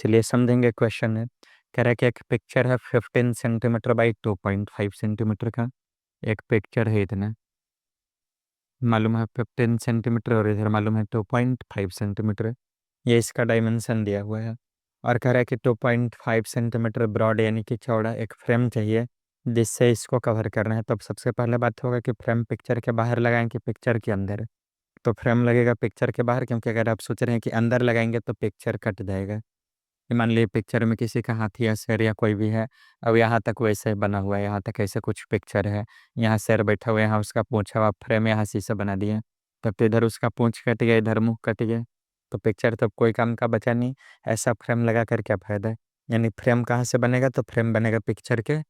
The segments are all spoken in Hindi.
चलिए समझेंगे क्वेश्चन है। कह रहा है कि एक पिक्चर है 15 सेंटीमीटर बाई 2.5 सेंटीमीटर का। एक पिक्चर है इतना, मालूम है 15 सेंटीमीटर और इधर मालूम है 2.5 सेंटीमीटर। ये इसका डायमेंशन दिया हुआ है और कह रहा है कि 2.5 सेंटीमीटर ब्रॉड यानी कि चौड़ा एक फ्रेम चाहिए जिससे इसको कवर करना है। तो अब सबसे पहले बात होगा कि फ्रेम पिक्चर के बाहर लगाएं कि पिक्चर के अंदर। तो फ्रेम लगेगा पिक्चर के बाहर, क्योंकि अगर आप सोच रहे हैं कि अंदर लगाएंगे तो पिक्चर कट जाएगा। कि मान लीजिए पिक्चर में किसी का हाथी या शेर या कोई भी है। अब यहाँ तक वैसे बना हुआ है, यहाँ तक ऐसे कुछ पिक्चर है। यहाँ शेर बैठा हुआ है, यहाँ उसका पूंछ हुआ, फ्रेम यहाँ शीशे बना दिए। तब तो इधर उसका पूंछ कट गया, इधर मुंह कट गया, तो पिक्चर तब कोई काम का बचा नहीं। ऐसा फ्रेम लगा कर क्या फायदा है। यानी फ्रेम कहाँ से बनेगा, तो फ्रेम बनेगा पिक्चर के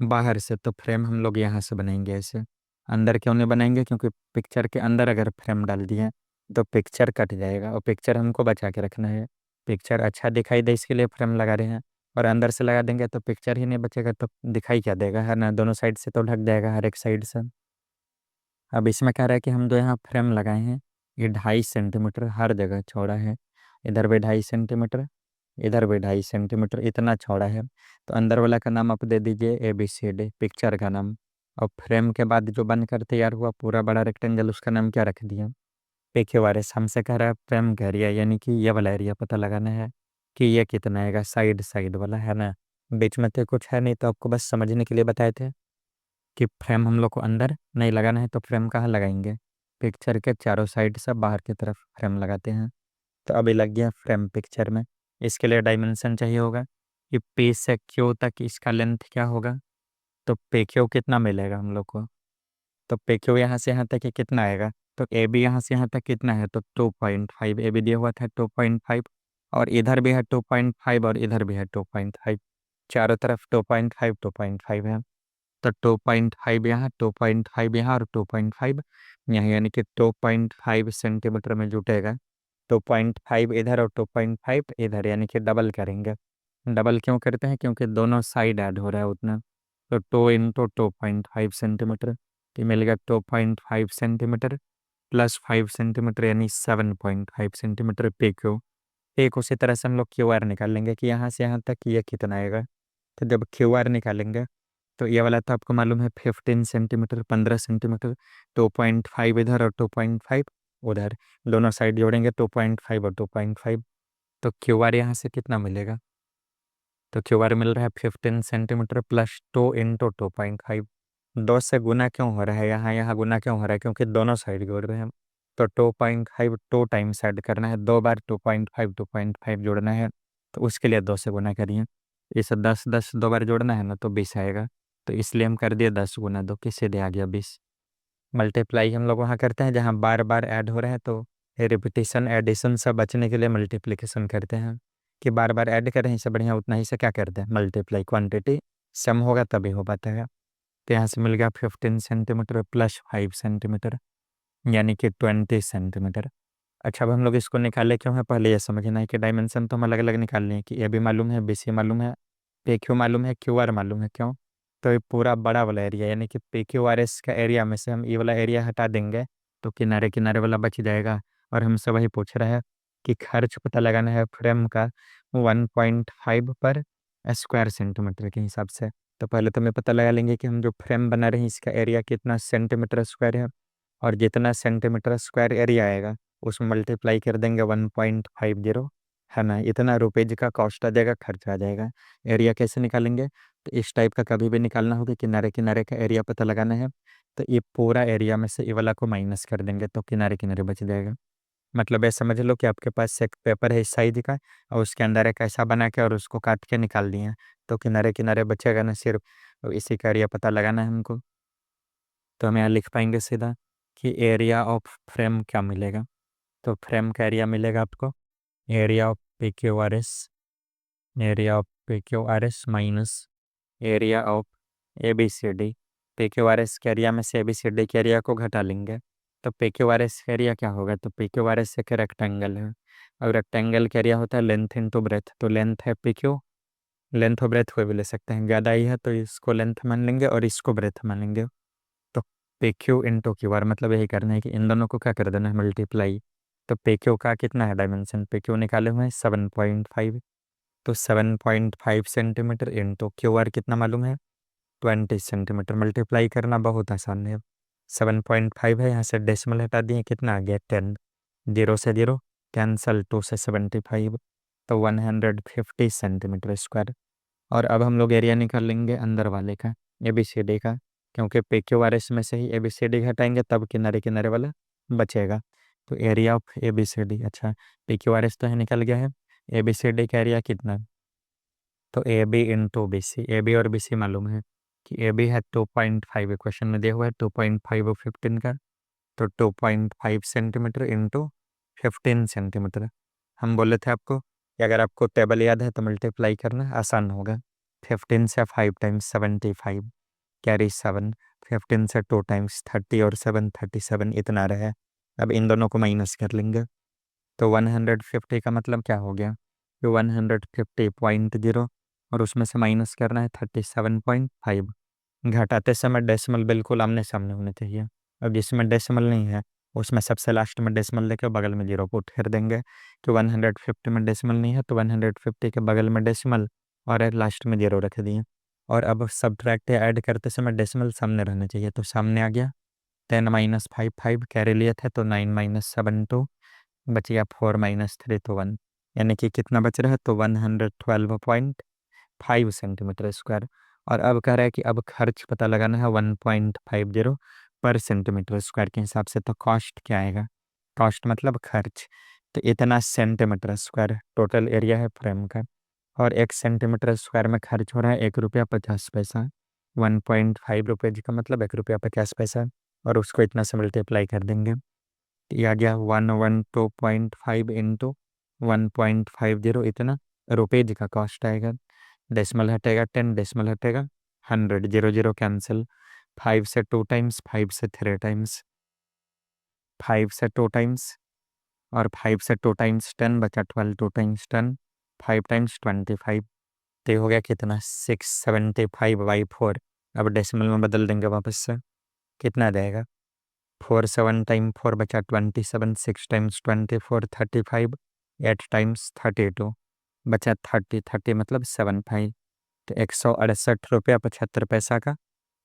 बाहर से। तो फ्रेम हम लोग यहाँ से बनाएंगे ऐसे। अंदर क्यों नहीं बनाएंगे, क्योंकि पिक्चर के अंदर अगर फ्रेम डाल दिए तो पिक्चर कट जाएगा और पिक्चर हमको बचा के रखना है। पिक्चर अच्छा दिखाई दे इसके लिए फ्रेम लगा रहे हैं। और अंदर से लगा देंगे तो पिक्चर ही नहीं बचेगा, तो दिखाई क्या देगा, है ना। दोनों साइड से तो ढक जाएगा, हर एक साइड से। अब इसमें कह रहा है कि हम जो यहाँ फ्रेम लगाए हैं ये 2.5 सेंटीमीटर हर जगह चौड़ा है। इधर भी 2.5 सेंटीमीटर, इधर भी 2.5 सेंटीमीटर, इतना चौड़ा है। तो अंदर वाला का नाम आप दे दीजिए ABCD, पिक्चर का नाम। और फ्रेम के बाद जो बनकर तैयार हुआ पूरा बड़ा रेक्टेंगल, उसका नाम क्या रख दिया, PQRS। हमसे कह रहा है फ्रेम का एरिया, यानी कि ये वाला एरिया पता लगाना है कि ये कितना आएगा, साइड साइड वाला, है ना। बीच में तो कुछ है नहीं, तो आपको बस समझने के लिए बताए थे कि फ्रेम हम लोग को अंदर नहीं लगाना है। तो फ्रेम कहाँ लगाएंगे, पिक्चर के चारों साइड से बाहर की तरफ फ्रेम लगाते हैं। तो अभी लग गया फ्रेम पिक्चर में। इसके लिए डायमेंशन चाहिए होगा कि P से Q तक इसका लेंथ क्या होगा। तो PQ कितना मिलेगा हम लोग को, तो PQ यहाँ से यहाँ तक ये कितना आएगा। तो AB यहाँ से यहाँ तक कितना है, तो 2.5। AB दिया हुआ था 2.5, और इधर भी है 2.5 और इधर भी है 2.5। चारों तरफ 2.5 है। तो 2.5 यहाँ, 2.5 यहाँ और 2.5 यहाँ, यानी कि 2.5 सेंटीमीटर में जुटेगा। 2.5 इधर और 2.5 इधर, यानी कि डबल करेंगे। डबल क्यों करते हैं, क्योंकि दोनों साइड ऐड हो रहा है उतना। तो 2 × 2.5 सेंटीमीटर, तो मिलेगा 2.5 सेंटीमीटर प्लस 5 सेंटीमीटर, यानी 7.5 सेंटीमीटर PQ। एक उसी तरह से हम लोग QR निकाल लेंगे कि यहाँ से यहाँ तक ये कितना आएगा। तो जब QR निकालेंगे तो ये वाला तो आपको मालूम है 15 सेंटीमीटर, 15 सेंटीमीटर। 2.5 इधर और 2.5 उधर, दोनों साइड जोड़ेंगे 2.5 और 2.5। तो QR यहाँ से कितना मिलेगा, तो QR मिल रहा है 15 सेंटीमीटर प्लस 2 × 2.5। 2 से गुना क्यों हो रहा है, यहाँ यहाँ गुना क्यों हो रहा है, क्योंकि दोनों साइड जोड़ रहे हैं हम। तो 2.5 2 टाइम्स ऐड करना है, 2 बार 2.5 जोड़ना है। तो उसके लिए 2 से गुना करिए। इसे 10 10 2 बार जोड़ना है ना, तो 20 आएगा। तो इसलिए हम कर दिए 10 × 2, किससे दे आ गया 20। मल्टीप्लाई हम लोग वहाँ करते हैं जहाँ बार बार ऐड हो रहे हैं, तो रिपीटिशन एडिशन से बचने के लिए मल्टीप्लिकेशन करते हैं। कि बार बार ऐड कर रहे हैं, इससे बढ़िया उतना ही से क्या करते हैं, मल्टीप्लाई। क्वांटिटी सम होगा तभी हो पाता है। तो यहाँ से मिल गया 15 सेंटीमीटर प्लस 5 सेंटीमीटर, यानी कि 20 सेंटीमीटर। अच्छा, अब हम लोग इसको निकाले क्यों है, पहले ये समझना है कि डायमेंशन तो हम अलग अलग निकालने हैं। कि ए बी मालूम है, BC मालूम है, PQ मालूम है, QR मालूम है। क्यों, तो ये पूरा बड़ा वाला एरिया, यानी कि PQRS का एरिया में से हम ये वाला एरिया हटा देंगे तो किनारे किनारे वाला बच जाएगा। और हमसे वही पूछ रहा है कि खर्च पता लगाना है फ्रेम का 1.5 पर स्क्वायर सेंटीमीटर के हिसाब से। तो पहले तो मैं पता लगा लेंगे कि हम जो फ्रेम बना रहे हैं इसका एरिया कितना सेंटीमीटर स्क्वायर है। और जितना सेंटीमीटर स्क्वायर एरिया आएगा उसमें मल्टीप्लाई कर देंगे 1.50, है ना। इतना रुपीज का कॉस्ट आ जाएगा, खर्च आ जाएगा। एरिया कैसे निकालेंगे, तो इस टाइप का कभी भी निकालना होगा, किनारे किनारे का एरिया पता लगाना है। तो ये पूरा एरिया में से ये वाला को माइनस कर देंगे तो किनारे किनारे बच जाएगा। मतलब ये समझ लो कि आपके पास एक पेपर है इस साइज का, और उसके अंदर एक ऐसा बना के और उसको काट के निकाल दिए, तो किनारे किनारे बचेगा ना सिर्फ। तो इसी का एरिया पता लगाना है हमको। तो हम यहाँ लिख पाएंगे सीधा कि एरिया ऑफ फ्रेम क्या मिलेगा। तो फ्रेम का एरिया मिलेगा आपको area of PQRS, area of PQRS minus area of ABCD। PQRS के एरिया में से ABCD के एरिया को घटा लेंगे। तो PQRS का एरिया क्या होगा, तो PQRS एक रेक्टेंगल है, और रेक्टेंगल का एरिया होता है लेंथ इंटू ब्रेथ। तो लेंथ है PQ, लेंथ और ब्रेथ कोई भी ले सकते हैं, ज़्यादा ही है तो इसको लेंथ मान लेंगे और इसको ब्रेथ मान लेंगे। तो PQ × QR, मतलब यही करना है कि इन दोनों को क्या कर देना है, मल्टीप्लाई। तो PQ का कितना है डायमेंशन, PQ निकाले हुए हैं 7.5, तो 7.5 सेंटीमीटर इंटू क्यू आर कितना मालूम है 20 सेंटीमीटर। मल्टीप्लाई करना बहुत आसान है। 7.5 है, यहाँ से डेसिमल हटा दिए, कितना आ गया 10। 0 से 0 कैंसल, 2 से 75, तो 150 सेंटीमीटर स्क्वायर। और अब हम लोग एरिया निकाल लेंगे अंदर वाले का, ए बी सी डी का, क्योंकि पी क्यू आर एस में से ही ए बी सी डी घटाएंगे तब किनारे किनारे वाला बचेगा। तो area of A B C D, अच्छा पी क्यू आर एस तो है निकल गया है, ए बी सी डी का एरिया कितना है? तो A B into B C, A B और बी सी मालूम है कि ए बी है 2.5, क्वेश्चन में दिया हुआ है 2.5 और 15 का, तो 2.5 सेंटीमीटर इंटू 15 सेंटीमीटर। हम बोले थे आपको कि अगर आपको टेबल याद है तो मल्टीप्लाई करना आसान होगा। 15 से 5 टाइम्स 75, कैरी 7, 15 से 2 टाइम्स 30 और 7 37, इतना रहे। अब इन दोनों को माइनस कर लेंगे, तो 150 का मतलब क्या हो गया कि 150.0 और उसमें से माइनस करना है 37.5। घटाते समय डेसिमल बिल्कुल आमने सामने होने चाहिए। अब जिसमें डेसिमल नहीं है उसमें सबसे लास्ट में डेसिमल लेकर बगल में 0 पुट कर देंगे। तो 150 में डेसिमल नहीं है तो 150 के बगल में डेसिमल और लास्ट में 0 रख दिए। और अब सब्ट्रैक्ट या ऐड करते समय डेसिमल सामने रहना चाहिए, तो सामने आ गया 10 माइनस 5 5, कैरी लिए थे तो 9 माइनस 7 2, बच गया 4 माइनस 3 तो 1, यानी कि कितना बच रहा है तो 112.5 सेंटीमीटर स्क्वायर। और अब कह रहा है कि अब खर्च पता लगाना है 1.50 पर सेंटीमीटर स्क्वायर के हिसाब से, तो कॉस्ट क्या आएगा? कॉस्ट मतलब खर्च। तो इतना सेंटीमीटर स्क्वायर टोटल एरिया है फ्रेम का, और 1 सेंटीमीटर स्क्वायर में खर्च हो रहा है 1 रुपया 50 पैसा। 1.5 रुपये का मतलब 1 रुपया 50 पैसा, और उसको इतना से मल्टीप्लाई कर देंगे, ये आ गया 112.5 इंटू 1.50, इतना रुपीज का कॉस्ट आएगा। डेसिमल हटेगा 10, डेसिमल हटेगा 100, 0 0 कैंसिल, 5 से 2 टाइम्स, 5 से 3 टाइम्स, 5 से 2 टाइम्स, और 5 से 2 टाइम्स 10, बचा 12, 2 टाइम्स 10, 5 टाइम्स 25, तो ये हो गया कितना 675/4। अब डेसिमल में बदल देंगे वापस से, कितना जाएगा 4 7 टाइम 4 बचा 27, 6 टाइम्स 24 35, 8 टाइम्स 32, बचा 30 30 मतलब 75। तो 168 रुपया 75 पैसा का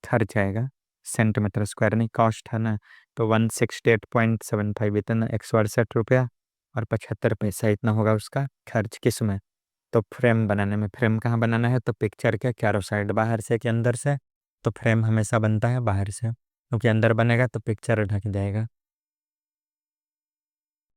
खर्च आएगा, सेंटीमीटर स्क्वायर नहीं कॉस्ट है ना। तो 168.75 इतना 168 रुपया और 75 पैसा इतना होगा उसका खर्च, किस में? तो फ्रेम बनाने में। फ्रेम कहाँ बनाना है? तो पिक्चर के चारों साइड, बाहर से कि अंदर से? तो फ्रेम हमेशा बनता है बाहर से, क्योंकि अंदर बनेगा तो पिक्चर ढक जाएगा।